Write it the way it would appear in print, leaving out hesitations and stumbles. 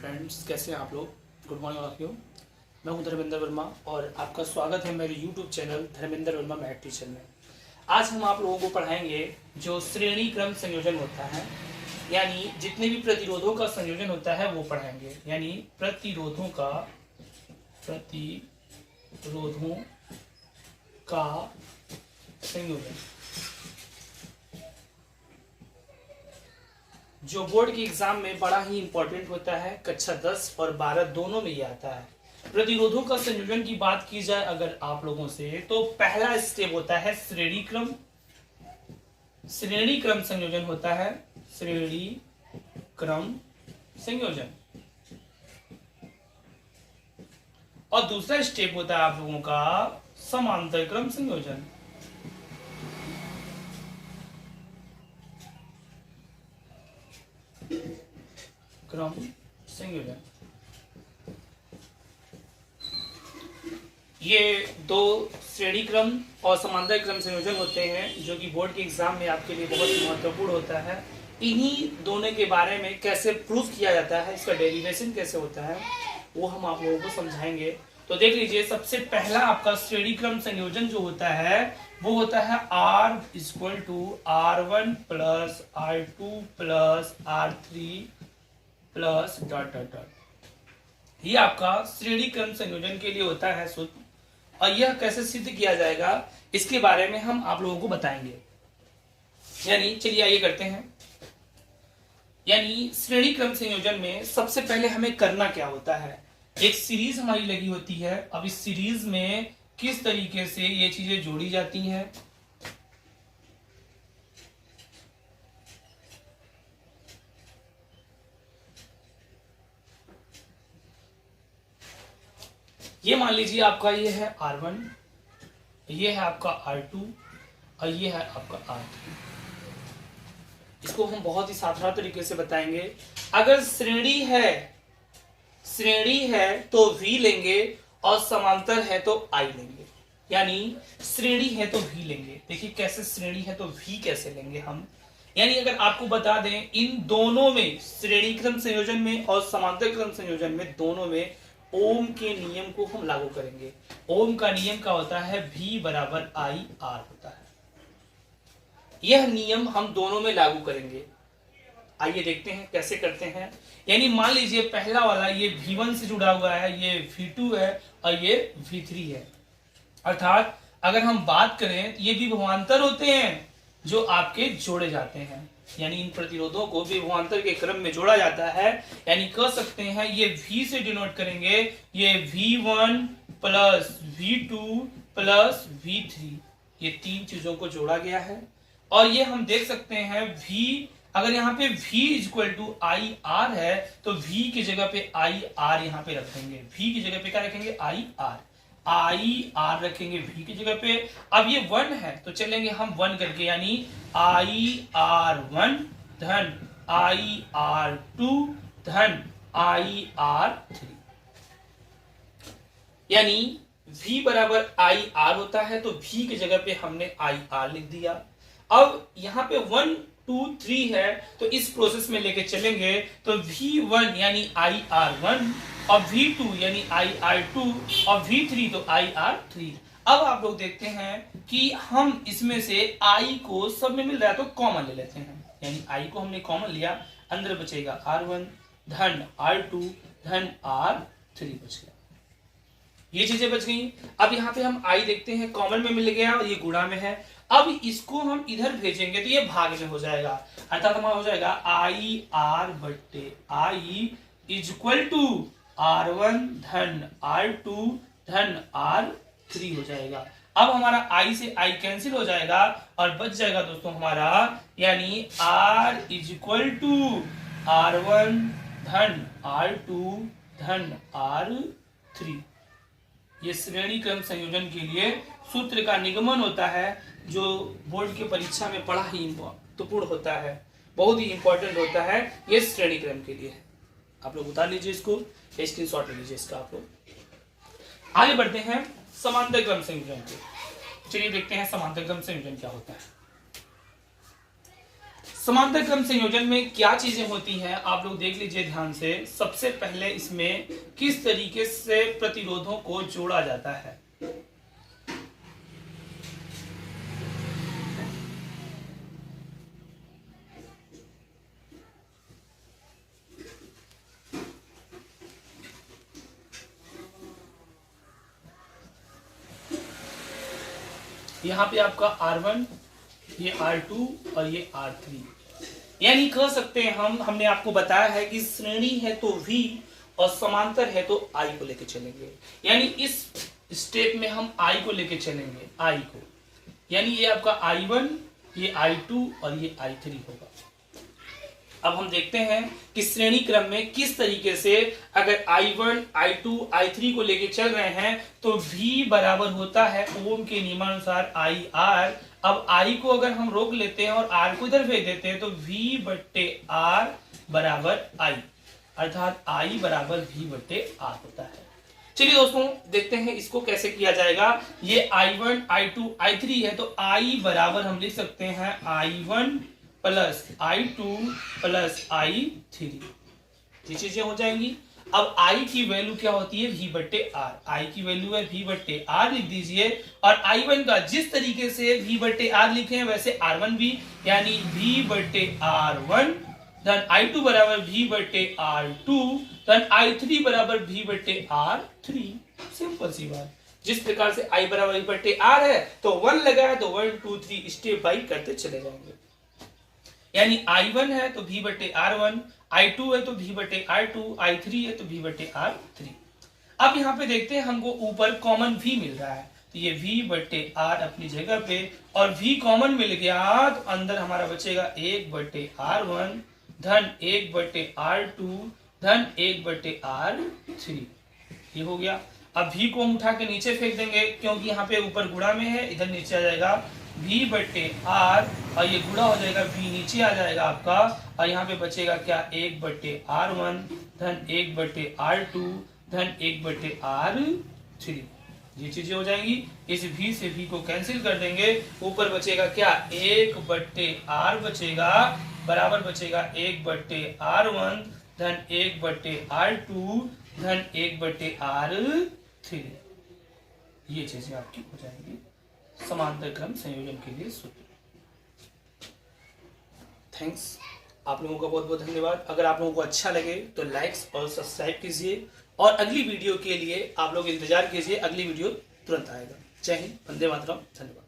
Friends, कैसे हैं आप लोग। Good morning all of you. मैं हूं धर्मेंद्र वर्मा और आपका स्वागत है मेरे YouTube channel Dharmendra Verma math teacher में। आज हम आप लोगों को पढ़ाएंगे जो श्रेणी क्रम संयोजन होता है, यानी जितने भी प्रतिरोधों का संयोजन होता है वो पढ़ाएंगे, यानी प्रतिरोधों का संयोजन, जो बोर्ड के एग्जाम में बड़ा ही इंपॉर्टेंट होता है। कक्षा 10 और 12 दोनों में ये आता है। प्रतिरोधों का संयोजन की बात की जाए अगर आप लोगों से, तो पहला स्टेप होता है श्रेणी क्रम संयोजन होता है, श्रेणी क्रम संयोजन। और दूसरा स्टेप होता है आप लोगों का समांतर क्रम संयोजन। क्रम संयोजन, ये दो श्रेणी क्रम और समांतर क्रम संयोजन होते हैं जो कि बोर्ड के एग्जाम में आपके लिए बहुत ही महत्वपूर्ण होता है। इन्हीं दोनों के बारे में कैसे प्रूफ किया जाता है, इसका डेरिवेशन कैसे होता है, वो हम आप लोगों को समझाएंगे। तो देख लीजिए, सबसे पहला आपका श्रेणी क्रम संयोजन जो होता है वो होता है R equal to R1 plus R2 plus R3 plus dot dot dot. ये आपका श्रेणी क्रम संयोजन के लिए होता है सूत्र, और यह कैसे सिद्ध किया जाएगा इसके बारे में हम आप लोगों को बताएंगे। यानी चलिए आइए करते हैं। यानी श्रेणी क्रम संयोजन में सबसे पहले हमें करना क्या होता है, एक सीरीज हमारी लगी होती है। अब इस सीरीज में किस तरीके से ये चीजें जोड़ी जाती हैं, ये मान लीजिए आपका ये है R1, ये है आपका R2 और ये है आपका R3। इसको हम बहुत ही साधारण तरीके से बताएंगे। अगर श्रेणी है तो V लेंगे और समांतर है तो I लेंगे। यानी श्रेणी है तो V लेंगे। देखिए कैसे श्रेणी है तो V कैसे लेंगे हम। यानी अगर आपको बता दें, इन दोनों में, श्रेणी क्रम संयोजन में और समांतर क्रम संयोजन में, दोनों में ओम के नियम को हम लागू करेंगे। ओम का नियम क्या होता है, V बराबर I R होता है। यह नियम हम दोनों में लागू करेंगे। आइए देखते हैं कैसे करते हैं। यानी मान लीजिए पहला वाला ये V1 से जुड़ा हुआ है, ये V2 है और ये V3 है। अर्थात अगर हम बात करें, ये विभवांतर होते हैं जो आपके जोड़े जाते हैं। यानी इन प्रतिरोधों को विभवांतर के क्रम में जोड़ा जाता है। यानी कह सकते हैं ये V से डिनोट करेंगे, ये V1 plus V2 plus V3, ये तीन चीजों को जोड़ा गया है। और ये हम देख सकते हैं V, अगर यहाँ पे V equal to I R है तो V की जगह पे आई आर यहाँ पे रख देंगे। V की जगह पे क्या रखेंगे, आई आर रखेंगे V की जगह पे। अब ये 1 है तो चलेंगे हम 1 करके, यानी IR1 धन IR2 धन IR3। यानी V बराबर IR होता है तो V की जगह पे हमने IR लिख दिया। अब यहाँ पे 1 2 3 है तो इस प्रोसेस में लेके चलेंगे तो V1 यानी IR1 और V2 यानी IR2 और V3 तो IR3। अब आप लोग देखते हैं कि हम इसमें से I को सब में मिल रहा है तो कॉमन ले लेते हैं। यानी I को हमने कॉमन लिया, अंदर बचेगा R1 धन R2 धन R3 बच गया। ये चीजें बच गई। अब यहाँ पे हम I देखते हैं, कॉमन में मिल गया और ये गुणा में है। अब इसको हम इधर भेजेंगे तो ये भाग में हो जाएगा। अर्थात हमारा हो जाएगा आई आर बट्टे आई इक्वल टू R1 धन R2 धन R3 हो जाएगा। अब हमारा I से I कैंसिल हो जाएगा और बच जाएगा दोस्तों हमारा, यानी R इक्वल टू R1 धन R2 धन R3। ये श्रेणी क्रम संयोजन के लिए सूत्र का निगमन होता है जो बोर्ड की परीक्षा में बड़ा ही महत्वपूर्ण होता है, बहुत ही इंपॉर्टेंट होता है। ये श्रेणी क्रम के लिए है। आप लोग उतार लीजिए इसको, स्क्रीनशॉट ले लीजिए इसका। आप लोग आगे बढ़ते हैं समांतर क्रम संयोजन के। चलिए देखते हैं समांतर क्रम संयोजन क्या होता है। समांतर क्रम संयोजन में क्या चीजें होती हैं आप लोग देख लीजिए ध्यान से। सबसे पहले इसमें किस तरीके से प्रतिरोधों को जोड़ा जाता है। यहां पे आपका R1, ये R2 और ये R3, यानी कह सकते हैं हमने आपको बताया है कि श्रेणी है तो V और समांतर है तो I को लेके चलेंगे। यानी इस स्टेप में हम I को लेके चलेंगे, I को, यानी ये आपका I1, ये I2 और ये I3 होगा। अब हम देखते हैं कि श्रेणी क्रम में किस तरीके से अगर I1, I2, I3 को लेके चल रहे हैं तो V बराबर होता है ओम के नियमानुसार IR। अब I को अगर हम रोक लेते हैं और R को इधर भेज देते हैं तो V बट्टे R बराबर I, अर्थात I बराबर V बट्टे R होता है। चलिए दोस्तों देखते हैं इसको कैसे किया जाएगा। ये I1, I2, I3 है तो I बराबर हम लिख सकते हैं I1 plus I2 plus I3, ये चीजें हो जाएंगी। अब I की वैल्यू क्या होती है, V बट्टे R, I की वैल्यू है V बट्टे R लिख दीजिए। और I1 का जिस तरीके से V बट्टे R लिखे हैं वैसे R1 भी, यानी V बट्टे R1 धन I2 बराबर V बट्टे R2 धन I3 बराबर V बट्टे R3। सिंपल सी बात। जिस प्रकार से I बराबर V बट्टे R है तो 1 लगा है तो 1 2 3 स्टेप बाई करते चले जाएंगे। यानी I1 है तो V बट्टे R1, I2 है तो V बट्टे R2, I3 है तो V बट्टे R3। अब यहाँ पे देखते हैं हमको ऊपर कॉमन V मिल रहा है तो ये V बट्टे R अपनी जगह पे, और V कॉमन मिल गया तो अंदर हमारा बचेगा 1 बट्टे R1 धन 1 बट्टे R2 धन 1 बट्टे R3, ये हो गया। अब V को हम उठा के नीचे फेंक देंगे क्योंकि यहाँ पे ऊपर गुणा में है, इधर नीचे आ जाएगा V बट्टे R और ये गुणा हो जाएगा V नीचे आ जाएगा आपका, और यहाँ पे बचेगा क्या 1 बट्टे R1 धन 1 बट्टे R2 धन 1 बट्टे R3, ये चीजें हो जाएंगी। इस V से V को कैंसिल कर देंगे, ऊपर बचेगा क्या 1 बट्टे R बचेगा, बराबर बचेगा 1 बट्टे R1 धन 1 बट्टे R2 धन 1 बट्टे R3, ये चीजें आपकी हो जाएंगी समांतर क्रम संयोजन के लिए सूत्र। थैंक्स, आप लोगों का बहुत बहुत धन्यवाद। अगर आप लोगों को अच्छा लगे तो लाइक्स और सब्सक्राइब कीजिए, और अगली वीडियो के लिए आप लोग इंतजार कीजिए, अगली वीडियो तुरंत आएगा। जय हिंद, वंदे मातरम, धन्यवाद।